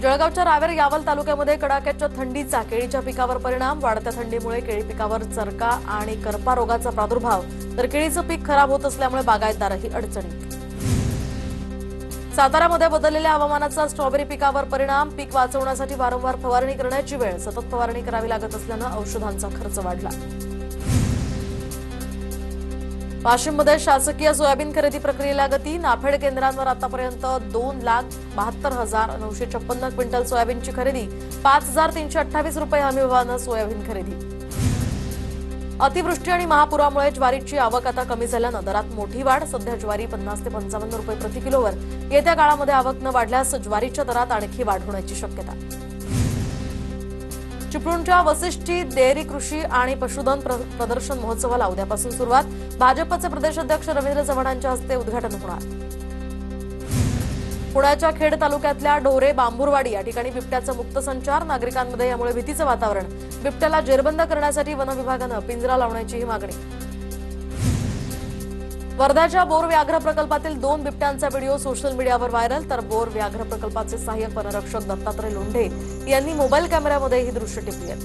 जळगावच्या रावेर यावल तालुक्यामध्ये कडाक्याच्या थंडीचा केळीच्या पिकावर परिणाम। वाढत्या थंडीमुळे केळी पिकावर चरका आणि करपा रोगाचा प्रादुर्भाव, तर केळीचं पीक खराब होत असल्यामुळे बागायतदारही अडचणीत। सातारामध्ये बदललेल्या हवामानाचा स्ट्रॉबेरी पिकावर परिणाम। पीक वाचवण्यासाठी वारंवार फवारणी करण्याची वेळ, सतत फवारणी करावी लागत असल्यानं औषधांचा खर्च वाढला। वाशिममध्ये शासकीय सोयाबीन खरेदी प्रक्रियेला गती। नाफेड केंद्रांवर आतापर्यंत 2,72,956 क्विंटल सोयाबीनची खरेदी। 5,328 रुपये हमीभावानं सोयाबीन खरेदी। अतिवृष्टी आणि महापुरामुळे ज्वारीची आवक आता कमी झाल्यानं दरात मोठी वाढ। सध्या ज्वारी 50 ते 55 रुपये प्रति किलोवर। येत्या काळामध्ये आवक न वाढल्यास ज्वारीच्या दरात आणखी वाढ होण्याची शक्यता। चिपळूणच्या वसिष्ठी डेअरी कृषी आणि पशुधन प्रदर्शन महोत्सवाला उद्यापासून सुरुवात। भाजपचे प्रदेशाध्यक्ष रवींद्र चव्हाणांच्या हस्ते उद्घाटन होणार। पुण्याच्या खेड तालुक्यातल्या ढोरे बांबुरवाडी या ठिकाणी बिबट्याचा मुक्त संचार। नागरिकांमध्ये यामुळे भीतीचं वातावरण। बिबट्याला जेरबंद करण्यासाठी वन विभागानं पिंजरा लावण्याचीही मागणी। वर्ध्याच्या बोर व्याघ्र प्रकल्पातील 2 बिबट्यांचा व्हिडिओ सोशल मीडियावर व्हायरल। तर बोर व्याघ्र प्रकल्पाचे सहाय्यक वनरक्षक दत्तात्रय लोंढे यांनी मोबाईल कॅमेऱ्यामध्ये ही दृश्य टिपली आहेत।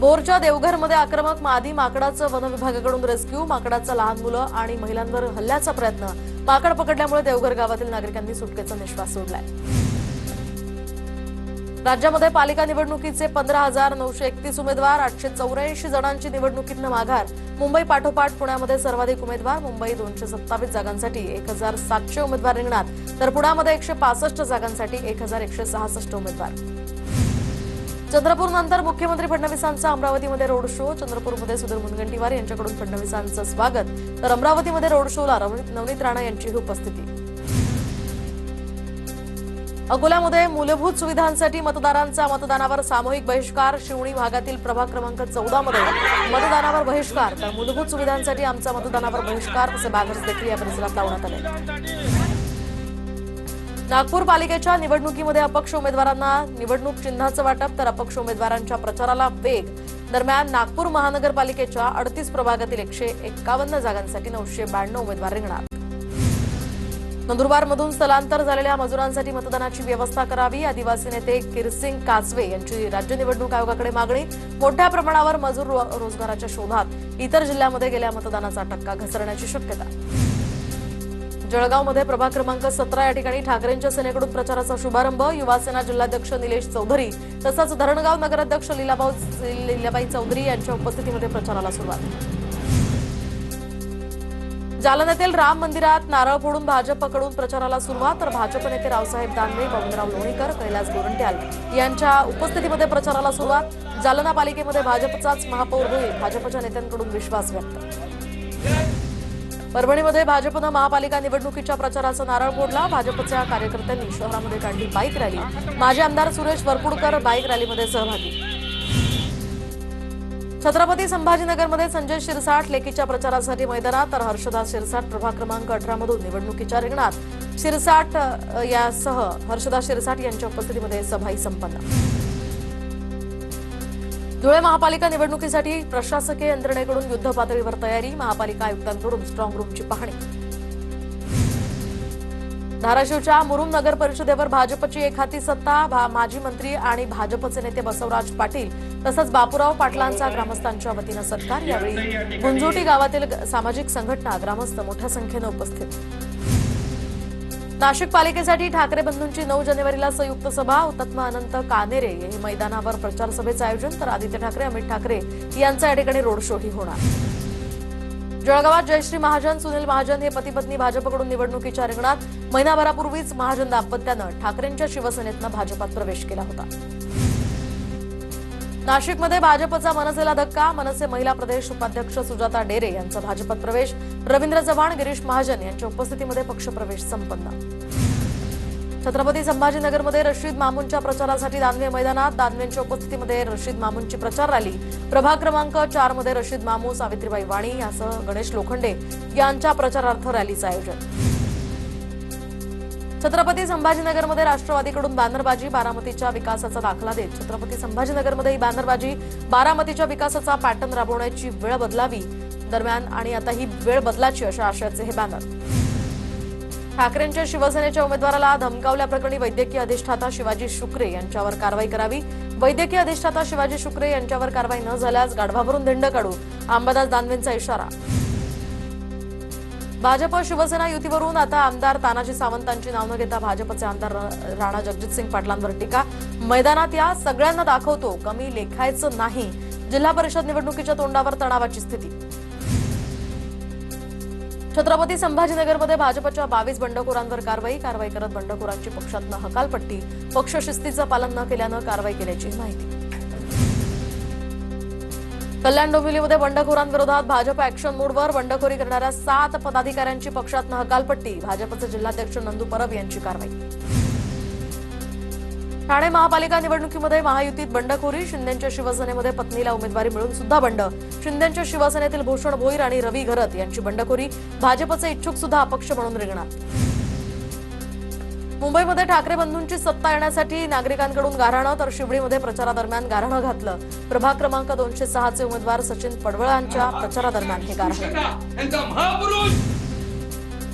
बोरच्या देवघरमध्ये आक्रमक मादी माकडाचं वन विभागाकडून रेस्क्यू। माकडाचा लहान मुलं आणि महिलांवर हल्ल्याचा प्रयत्न। माकड पकडल्यामुळे देवघर गावातील नागरिकांनी सुटकेचा निश्वास सोडलाय। राज्यामध्ये पालिका निवडणुकीचे 15,931 उमेदवार। 884 जणांची निवडणुकीतनं माघार। मुंबई पाठोपाठ पुण्यामध्ये सर्वाधिक उमेदवार। मुंबई 227 जागांसाठी 1,700 उमेदवार रिंगणात, तर पुण्यामध्ये 165 जागांसाठी 1,166 उमेदवार। चंद्रपूरनंतर मुख्यमंत्री फडणवीसांचा अमरावतीमध्ये रोड शो। चंद्रपूरमध्ये सुधीर मुनगंटीवार यांच्याकडून फडणवीसांचं स्वागत, तर अमरावतीमध्ये रोड शोला नवनीत राणा यांचीही उपस्थिती। अकोल्यामध्ये मूलभूत सुविधांसाठी मतदारांचा मतदानावर सामूहिक बहिष्कार। शिवणी भागातील प्रभाग क्रमांक 14 मध्ये मतदानावर बहिष्कार, तर मूलभूत सुविधांसाठी आमचा मतदानावर बहिष्कार असे बॅनर्स देखील या परिसरात लावण्यात आले। नागपूर पालिकेच्या निवडणुकीमध्ये अपक्ष उमेदवारांना निवडणूक चिन्हाचं वाटप, तर अपक्ष उमेदवारांच्या प्रचाराला वेग। दरम्यान नागपूर महानगरपालिकेच्या 38 प्रभागातील 151 जागांसाठी 992 उमेदवार रिंगणार। नंदुरबारमधून स्थलांतर झालेल्या मजुरांसाठी मतदानाची व्यवस्था करावी। आदिवासी नेते किरसिंग कासवे यांची राज्य निवडणूक आयोगाकडे मागणी। मोठ्या प्रमाणावर मजूर रोजगाराच्या शोधात। इतर जिल्ह्यामध्ये गेल्या मतदानाचा टक्का घसरण्याची शक्यता। जळगावमध्ये प्रभाग क्रमांक 17 या ठिकाणी ठाकरेंच्या सेनेकडून प्रचाराचा शुभारंभ। युवासेना जिल्हाध्यक्ष निलेश चौधरी तसंच धरणगाव नगराध्यक्ष लीलाबाई चौधरी यांच्या उपस्थितीमध्ये प्रचाराला सुरुवात। जालन्यातील राम मंदिरात नारळ फोडून भाजपकडून प्रचाराला सुरुवात, तर भाजप नेते रावसाहेब दानवे, बबनराव लोणीकर, कैलास गोरंट्याल यांच्या उपस्थितीमध्ये प्रचाराला सुरुवात। जालना पालिकेमध्ये भाजपचाच महापौर होईल, भाजपच्या नेत्यांकडून विश्वास व्यक्त। परभणीमध्ये भाजपनं महापालिका निवडणुकीच्या प्रचाराचा नारळ फोडला। भाजपच्या कार्यकर्त्यांनी शहरामध्ये काढली बाईक रॅली। माजी आमदार सुरेश वरपुडकर बाईक रॅलीमध्ये सहभागी। छत्रपती संभाजीनगरमध्ये संजय शिरसाट लेकीच्या प्रचारासाठी मैदानात, तर हर्षदास शिरसाट प्रभाग क्रमांक 18 मधून निवडणुकीच्या रिंगणात। शिरसाट यासह हर्षदास शिरसाट यांच्या उपस्थितीमध्ये सभाही संपन्न। धुळे महापालिका निवडणुकीसाठी प्रशासकीय यंत्रणेकडून युद्ध पातळीवर तयारी। महापालिका आयुक्तांकडून स्ट्रॉंग रूमची पाहणी। धाराशिवच्या मुरुम नगर परिषदेवर भाजपची एकहाती सत्ता। माजी मंत्री आणि भाजपचे नेते बसवराज पाटील तसंच बापूराव पाटलांचा ग्रामस्थांच्या वतीनं सत्कार। यावेळी गुंजोटी गावातील सामाजिक संघटना, ग्रामस्थ मोठ्या संख्येनं उपस्थित। नाशिक पालिकेसाठी ठाकरे बंधूंची 9 जानेवारीला संयुक्त सभा। हुतात्मा अनंत कानेरे यांनी मैदानावर प्रचार सभेचं आयोजन, तर आदित्य ठाकरे, अमित ठाकरे यांचा या ठिकाणी रोड शोही होणार। जळगावात जयश्री महाजन, सुनील महाजन हे पती पत्नी भाजपकडून निवडणुकीच्या रिंगणात। महिनाभरापूर्वीच महाजन दाम्पत्यानं ठाकरेंच्या शिवसेनेतनं भाजपात प्रवेश केला होता। नाशिकमध्ये भाजपचा मनसेला धक्का। मनसे महिला प्रदेश उपाध्यक्ष सुजाता डेरे यांचा भाजपात प्रवेश। रवींद्र चव्हाण, गिरीश महाजन यांच्या उपस्थितीमध्ये पक्षप्रवेश संपन्न। छत्रपती संभाजीनगरमध्ये रशीद मामूनच्या प्रचारासाठी दानवे मैदानात। दानवेंच्या उपस्थितीमध्ये रशीद मामूनची प्रचार रॅली। प्रभाग क्रमांक 4 मध्ये रशीद मामू, सावित्रीबाई वाणी यासह गणेश लोखंडे यांच्या प्रचारार्थ रॅलीचं आयोजन। छत्रपती संभाजीनगरमध्ये राष्ट्रवादीकडून बॅनरबाजी। बारामतीच्या विकासाचा दाखला देत छत्रपती संभाजीनगरमध्ये ही बॅनरबाजी। बारामतीच्या विकासाचा पॅटर्न राबवण्याची वेळ बदलावी दरम्यान आणि आता ही वेळ बदलाची अशा आशयाचे हे बॅनर। ठाकरेंच्या शिवसेनेच्या उमेदवाराला धमकावल्याप्रकरणी वैद्यकीय अधिष्ठाता शिवाजी शुक्रे यांच्यावर कारवाई करावी। वैद्यकीय अधिष्ठाता शिवाजी शुक्रे यांच्यावर कारवाई न झाल्यास गाढवाभरून धिंड काढू, अंबादास दानवेंचा इशारा। भाजप शिवसेना युतीवरून आता आमदार तानाजी सावंतांची नाव न घेता भाजपचे आमदार राणा जगजितसिंग पाटलांवर टीका। मैदानात या सगळ्यांना दाखवतो, कमी लेखायचं नाही। जिल्हा परिषद निवडणुकीच्या तोंडावर तणावाची स्थिती। छत्रपती संभाजीनगरमध्ये भाजपच्या 22 बंडखोरांवर कारवाई करत बंडखोरांची पक्षातनं हकालपट्टी। पक्ष शिस्तीचं पालन न केल्यानं कारवाई केल्याची माहिती। कल्याण डोंबिवलीमध्ये बंडखोरांविरोधात भाजप ऍक्शन मोडवर। बंडखोरी करणाऱ्या 7 पदाधिकाऱ्यांची पक्षातनं हकालपट्टी। भाजपचे जिल्हाध्यक्ष नंदू परब यांची कारवाई। ठाणे महापालिका निवडणुकीमध्ये महायुतीत बंडखोरी। शिंदेंच्या शिवसेनेमध्ये पत्नीला उमेदवारी मिळून सुद्धा बंड। शिंदेंच्या शिवसेनेतील भूषण भोईर आणि रवी घरत यांची बंडखोरी। भाजपचे इच्छुक सुद्धा अपक्ष म्हणून रिंगणात। मुंबईमध्ये ठाकरे बंधूंची सत्ता येण्यासाठी नागरिकांकडून गाऱ्हाणं, तर शिवडीमध्ये प्रचारादरम्यान गाऱ्हाणं घातलं। प्रभाग क्रमांक 206 चे उमेदवार सचिन पडवळांच्या प्रचारादरम्यान हे गाऱ्हाणं।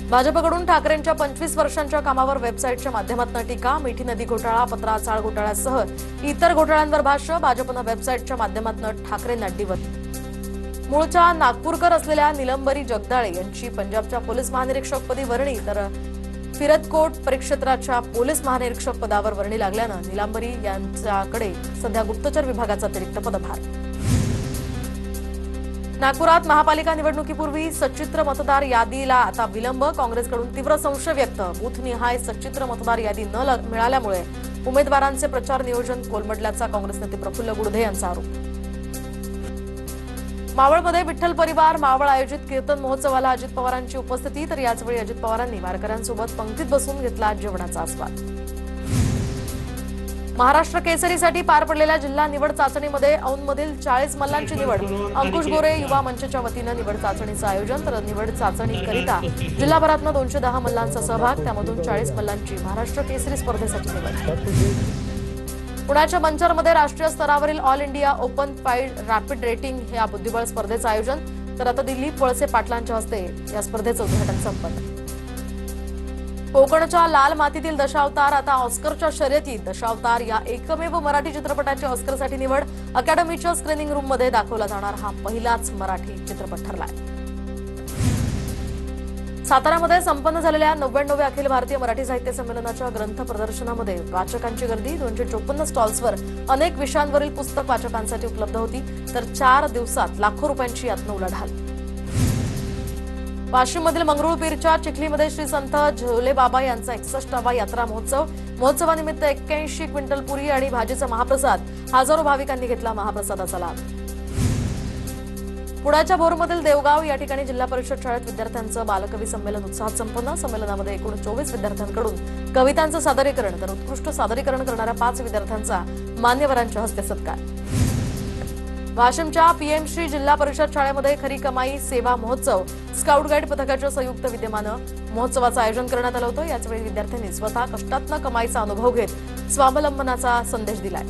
भाजपकडून ठाकरेंच्या 25 वर्षांच्या कामावर वेबसाईटच्या माध्यमातून टीका। मिठी नदी घोटाळा, पत्रा चाळ घोटाळ्यासह इतर घोटाळ्यांवर भाष्य। भाजपनं वेबसाईटच्या माध्यमातून ठाकरेंना डिवचलं। मूळच्या नागपूरकर असलेल्या निलंबरी जगदाळे यांची पंजाबच्या पोलीस महानिरीक्षकपदी वर्णी, तर फिरतकोट परिक्षेत्राच्या पोलीस महानिरीक्षक पदावर वर्णी लागल्यानं निलंबरी यांच्याकडे सध्या गुप्तचर विभागाचा अतिरिक्त पदभार। नागपुरात महापालिका निवडणुकीपूर्वी सचित्र मतदार यादीला आता विलंब। काँग्रेसकडून तीव्र संशय व्यक्त। बूथनिहाय सचित्र मतदार यादी न मिळाल्यामुळे उमेदवारांचे प्रचार नियोजन कोलमडल्याचा काँग्रेस नेते प्रफुल्ल गुडधे यांचा आरोप। मावळमध्ये विठ्ठल परिवार मावळ आयोजित कीर्तन महोत्सवाला अजित पवारांची उपस्थिती, तर याचवेळी अजित पवारांनी वारकऱ्यांसोबत पंक्तीत बसून घेतला जेवणाचा आस्वाद। महाराष्ट्र केसरीसाठी पार पडलेल्या जिल्हा निवड चाचणीमध्ये औंधमधील 40 मल्लांची निवड। अंकुश गोरे युवा मंचच्या वतीनं निवड चाचणीचं आयोजन, तर निवड चाचणीकरिता जिल्हाभरातनं 210 मल्लांचा सहभाग। त्यामधून 40 मल्लांची महाराष्ट्र केसरी स्पर्धेसाठी निवड। पुण्याच्या मंचरमध्ये राष्ट्रीय स्तरावरील all India open FIDE rapid rating या बुद्धिबळ स्पर्धेचं आयोजन, तर आता दिल्लीत वळसे पाटलांच्या हस्ते या स्पर्धेचं उद्घाटन संपन्न। कोकणच्या लाल मातीतील दशावतार आता ऑस्करच्या शर्यतीत। दशावतार या एकमेव मराठी चित्रपटाची ऑस्करसाठी निवड। अकॅडमीच्या स्क्रीनिंग रूममध्ये दाखवला जाणार हा पहिलाच मराठी चित्रपट ठरलाय। साताऱ्यामध्ये संपन्न झालेल्या 99व्या अखिल भारतीय मराठी साहित्य संमेलनाच्या ग्रंथ प्रदर्शनामध्ये वाचकांची गर्दी। 254 स्टॉल्सवर अनेक विषयांवरील पुस्तक वाचकांसाठी उपलब्ध होती, तर 4 दिवसात लाखो रुपयांची यातनं उलाढाल। वाशिममधील मंगरुळपीरच्या चिखलीमध्ये श्री संत झोलेबाबा यांचा 61वा यात्रा महोत्सव। महोत्सवानिमित्त 81 क्विंटल पुरी आणि भाजीचा महाप्रसाद। हजारो भाविकांनी घेतला महाप्रसादाचा लाभ। पुण्याच्या भोरमधील देवगाव या ठिकाणी जिल्हा परिषद शाळेत विद्यार्थ्यांचं बालकवी संमेलन उत्साहात संपन्न। संमेलनामध्ये एकूण 24 विद्यार्थ्यांकडून कवितांचं सादरीकरण, तर उत्कृष्ट सादरीकरण करणाऱ्या 5 विद्यार्थ्यांचा मान्यवरांच्या हस्ते सत्कार। वाशिमच्या पीएमश्री जिल्हा परिषद शाळेमध्ये खरी कमाई सेवा महोत्सव स्काउट गाईड पथकाच्या संयुक्त विद्यमानं महोत्सवाचं आयोजन करण्यात आलं होतं। याचवेळी विद्यार्थ्यांनी स्वतः कष्टातनं कमाईचा अनुभव घेत स्वावलंबनाचा संदेश दिलाय।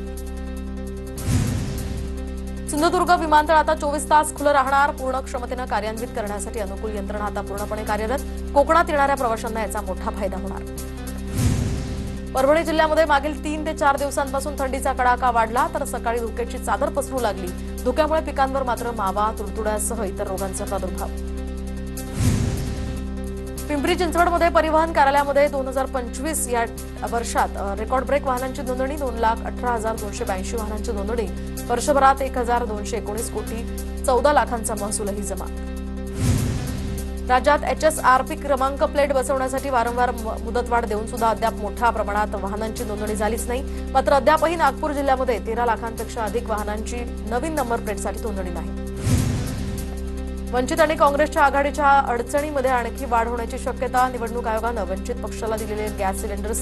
सिंधुदुर्ग विमानतळ आता 24 तास खुलं राहणार। पूर्ण क्षमतेनं कार्यान्वित करण्यासाठी अनुकूल यंत्रणा आता पूर्णपणे कार्यरत। कोकणात येणाऱ्या प्रवाशांना याचा मोठा फायदा होणार। परभणी जिल्ह्यामध्ये मागील 3 ते 4 दिवसांपासून थंडीचा कडाका वाढला, तर सकाळी धुक्याची चादर पसरू लागली। धुक्यामुळे पिकांवर मात्र मावा, तुडतुड्यासह इतर रोगांचा प्रादुर्भाव। पिंपरी चिंचवडमध्ये परिवहन कार्यालयामध्ये 2025 या वर्षात रेकॉर्ड ब्रेक वाहनांची नोंदणी। 2,18,282 वाहनांची नोंदणी। वर्षभरात 1,219 कोटी 14 लाखांचा महसूलही जमा। राज्यात HSRP क्रमांक प्लेट बसवण्यासाठी वारंवार मुदतवाढ देऊन सुद्धा अद्याप मोठ्या प्रमाणात वाहनांची नोंदणी झालीच नाही। मात्र अद्यापही नागपूर जिल्ह्यामध्ये 13 लाखांपेक्षा अधिक वाहनांची नवीन नंबर प्लेटसाठी नोंदणी नाही। वंचित आणि काँग्रेसच्या आघाडीच्या अडचणीमध्ये आणखी वाढ होण्याची शक्यता। निवडणूक आयोगानं वंचित पक्षाला दिलेले गॅस सिलेंडर्स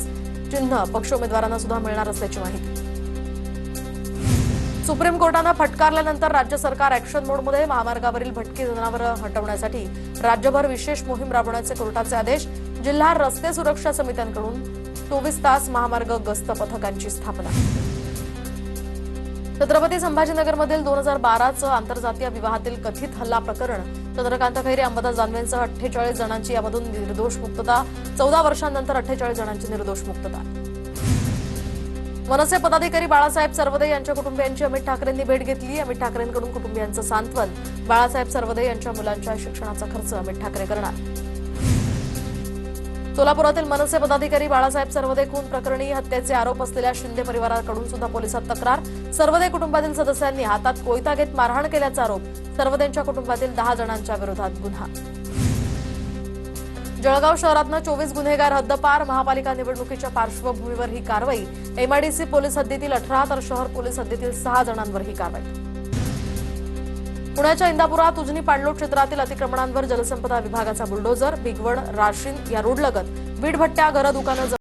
चिन्ह पक्ष उमेदवारांना सुद्धा मिळणार असल्याची माहिती। सुप्रीम कोर्टानं फटकारल्यानंतर राज्य सरकार ऍक्शन मोडमध्ये। महामार्गावरील भटकी जनावरं हटवण्यासाठी राज्यभर विशेष मोहीम राबवण्याचे कोर्टाचे आदेश। जिल्हा रस्ते सुरक्षा समित्यांकडून 24 तास महामार्ग गस्त पथकांची स्थापना। छत्रपती संभाजीनगरमधील 2012चं आंतरजातीय विवाहातील कथित हल्ला प्रकरण चंद्रकांत खैरे, अंबादास दानवेंसह 48 जणांची यामधून निर्दोष मुक्तता. 14 वर्षांनंतर 48 जणांची निर्दोष मुक्तता. मनसे पदाधिकारी बाळासाहेब सरवदे यांच्या कुटुंबियांची अमित ठाकरेंनी भेट घेतली. अमित ठाकरेंकडून कुटुंबियांचं सांत्वन. बाळासाहेब सरवदे यांच्या मुलांच्या शिक्षणाचा खर्च अमित ठाकरे करणार. सोलापुरातील मनसे पदाधिकारी बाळासाहेब सरवदे खून प्रकरणी हत्येचे आरोप असलेल्या शिंदे परिवाराकडून सुद्धा पोलिसात तक्रार. सरवदे कुटुंबातील सदस्यांनी हातात कोयता घेत मारहाण केल्याचा आरोप. सरवदेंच्या कुटुंबातील 10 जणांच्या विरोधात गुन्हा. जळगाव शहरातनं 24 गुन्हेगार हद्दपार. महापालिका निवडणुकीच्या पार्श्वभूमीवर ही कारवाई. एमआयडीसी पोलीस हद्दीतील 18 तर शहर पोलीस हद्दीतील 6 जणांवर ही कारवाई. पुण्याच्या इंदापुरात उजनी पाणलोट क्षेत्रातील अतिक्रमणांवर जलसंपदा विभागाचा बुलडोझर. भिगवण राशीन या रोडलगत वीट भट्ट्या, घरं, दुकानं